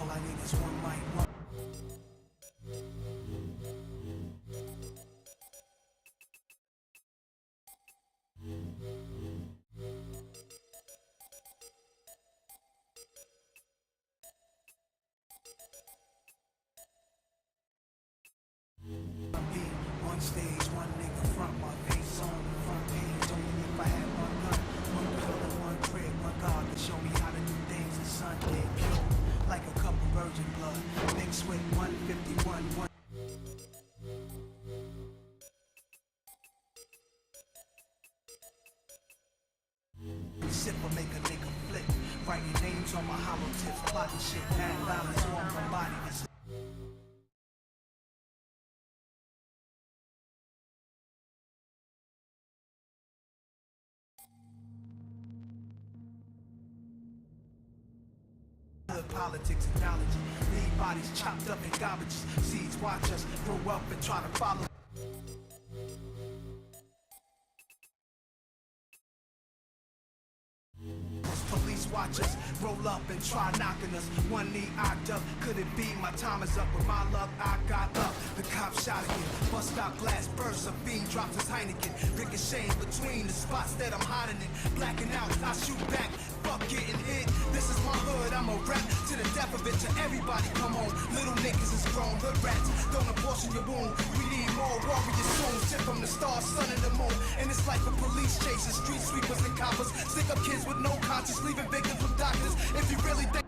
All I need is one mic, one. One stage, one nigga front, my face on the front page. Only if I had one gun, one girl and one crib, one God to show me how to do things in Sunday. Pure, like a cup of virgin blood, mixed with 151, one. Sip or make a nigga flip. Writing names on my hollow tips, plotting shit, mad violence on my body. Politics and knowledge, lead bodies chopped up in garbage. Seeds watch us grow up and try to follow. Police watch us roll up and try knocking us. One knee ocked up, could it be my time is up? With my luck, I got up. The cop shot again, bust out glass bursts. A fiend drops his Heineken, ricocheting between the spots that I'm hiding in. Blacking out, I shoot back. Fuck getting hit. This is my hood, I'm a rap to the death of it. To everybody, come on. Little niggas is grown, hood rats. Don't abortion your wound. We need more warriors soon. Tip from the stars, sun and the moon. And it's like a police chasing street sweepers and coppers. Stick up kids with no conscience, leaving victims with doctors. If you really think.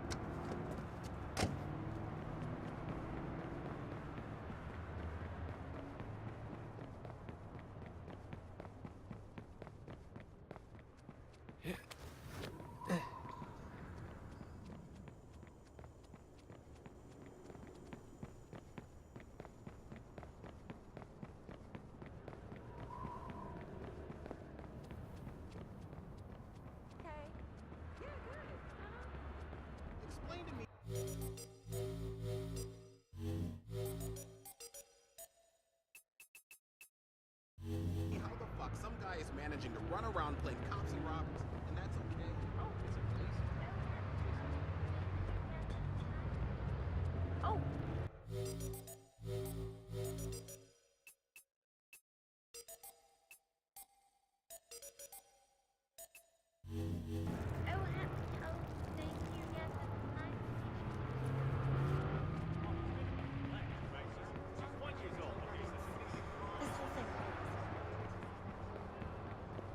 Explain to me. How the fuck some guy is managing to run around playing cops and robbers, and that's okay? Oh,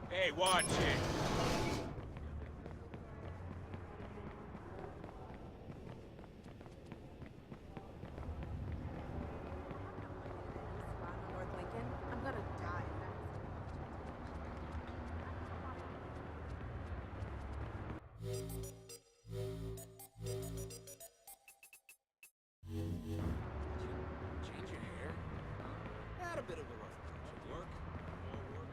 Hey, watch it! North Lincoln. I'm gonna die. change your hair? Had a bit of a rough patch. Work? More work?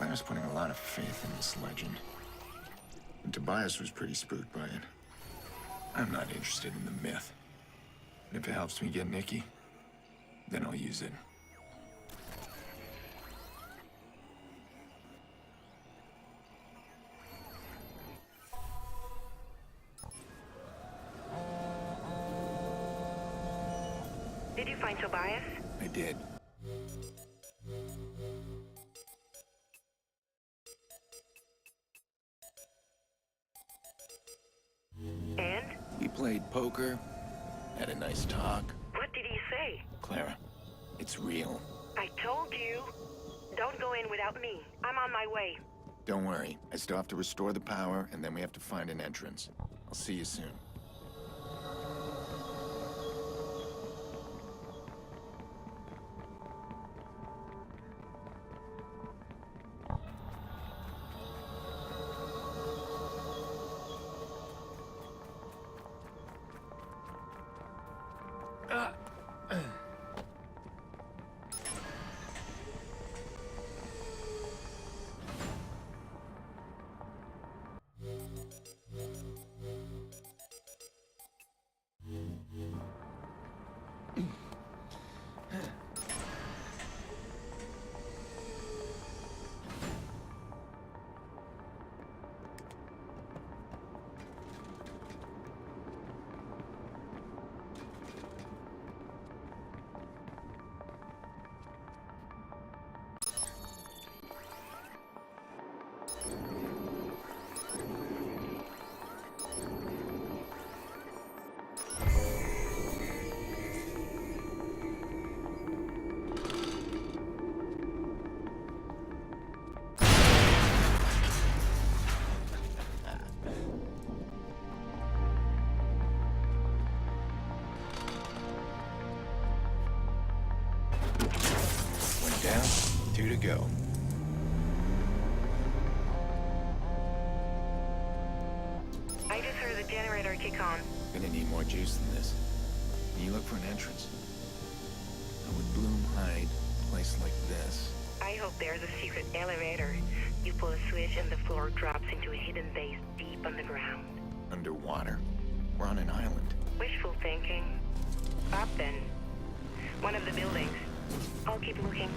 Claire's putting a lot of faith in this legend. And Tobias was pretty spooked by it. I'm not interested in the myth. But if it helps me get Nikki, then I'll use it. Did you find Tobias? I did. And? We played poker, had a nice talk. What did he say? Clara, it's real. I told you. Don't go in without me. I'm on my way. Don't worry, I still have to restore the power, and then we have to find an entrance. I'll see you soon. Down, 2 to go. I just heard the generator kick on. Gonna need more juice than this. Can you look for an entrance? How would Bloom hide a place like this? I hope there's a secret elevator. You pull a switch and the floor drops into a hidden base deep underground. Underwater? We're on an island. Wishful thinking. Up then. One of the buildings. I'll keep looking.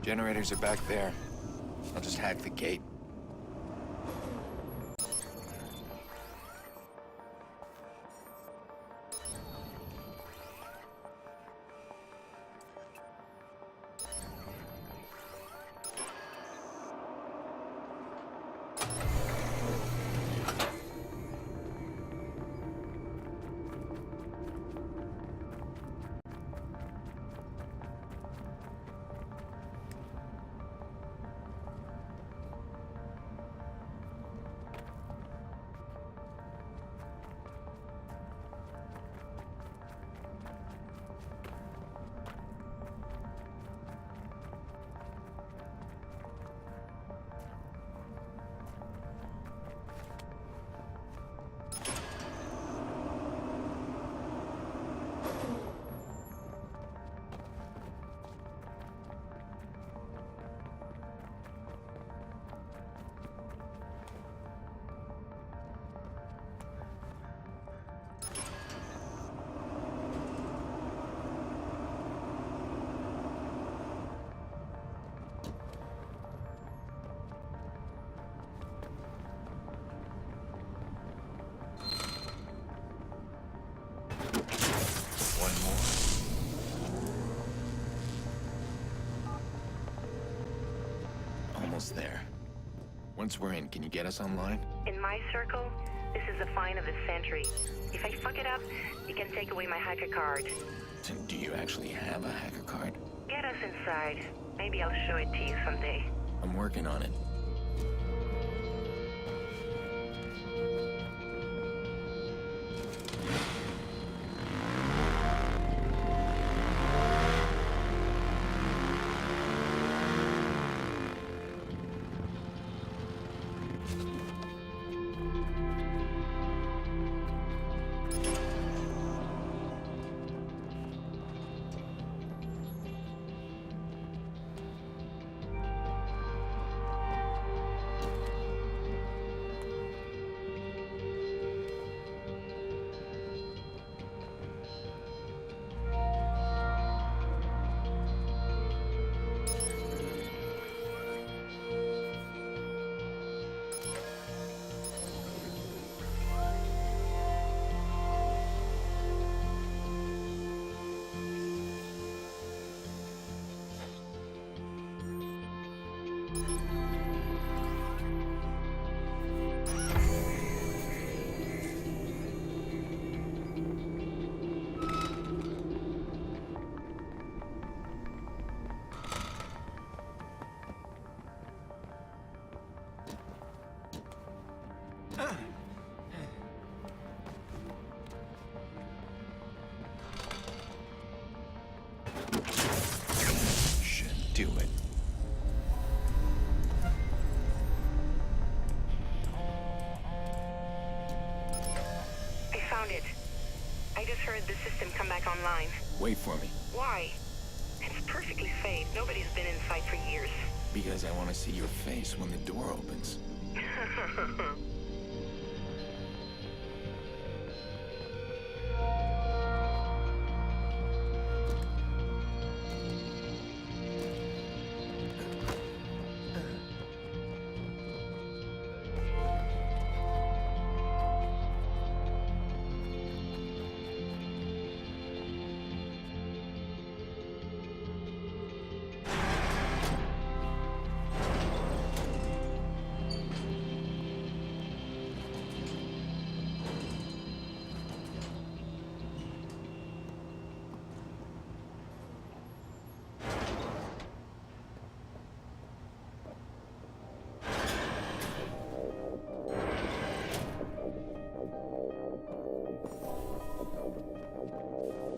Generators are back there. I'll just hack the gate. Almost there. Once we're in, can you get us online? In my circle, this is the find of the century. If I fuck it up, you can take away my hacker card. Do you actually have a hacker card? Get us inside. Maybe I'll show it to you someday. I'm working on it. Should do it. I found it. I just heard the system come back online. Wait for me, Why? It's perfectly safe. Nobody's been inside for years. because I want to see your face when the door opens.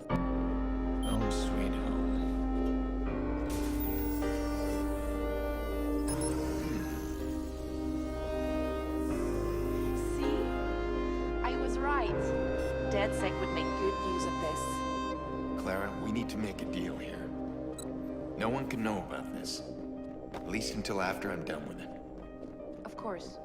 Home sweet home. See? I was right. DedSec would make good use of this. Clara, we need to make a deal here. No one can know about this. At least until after I'm done with it. Of course.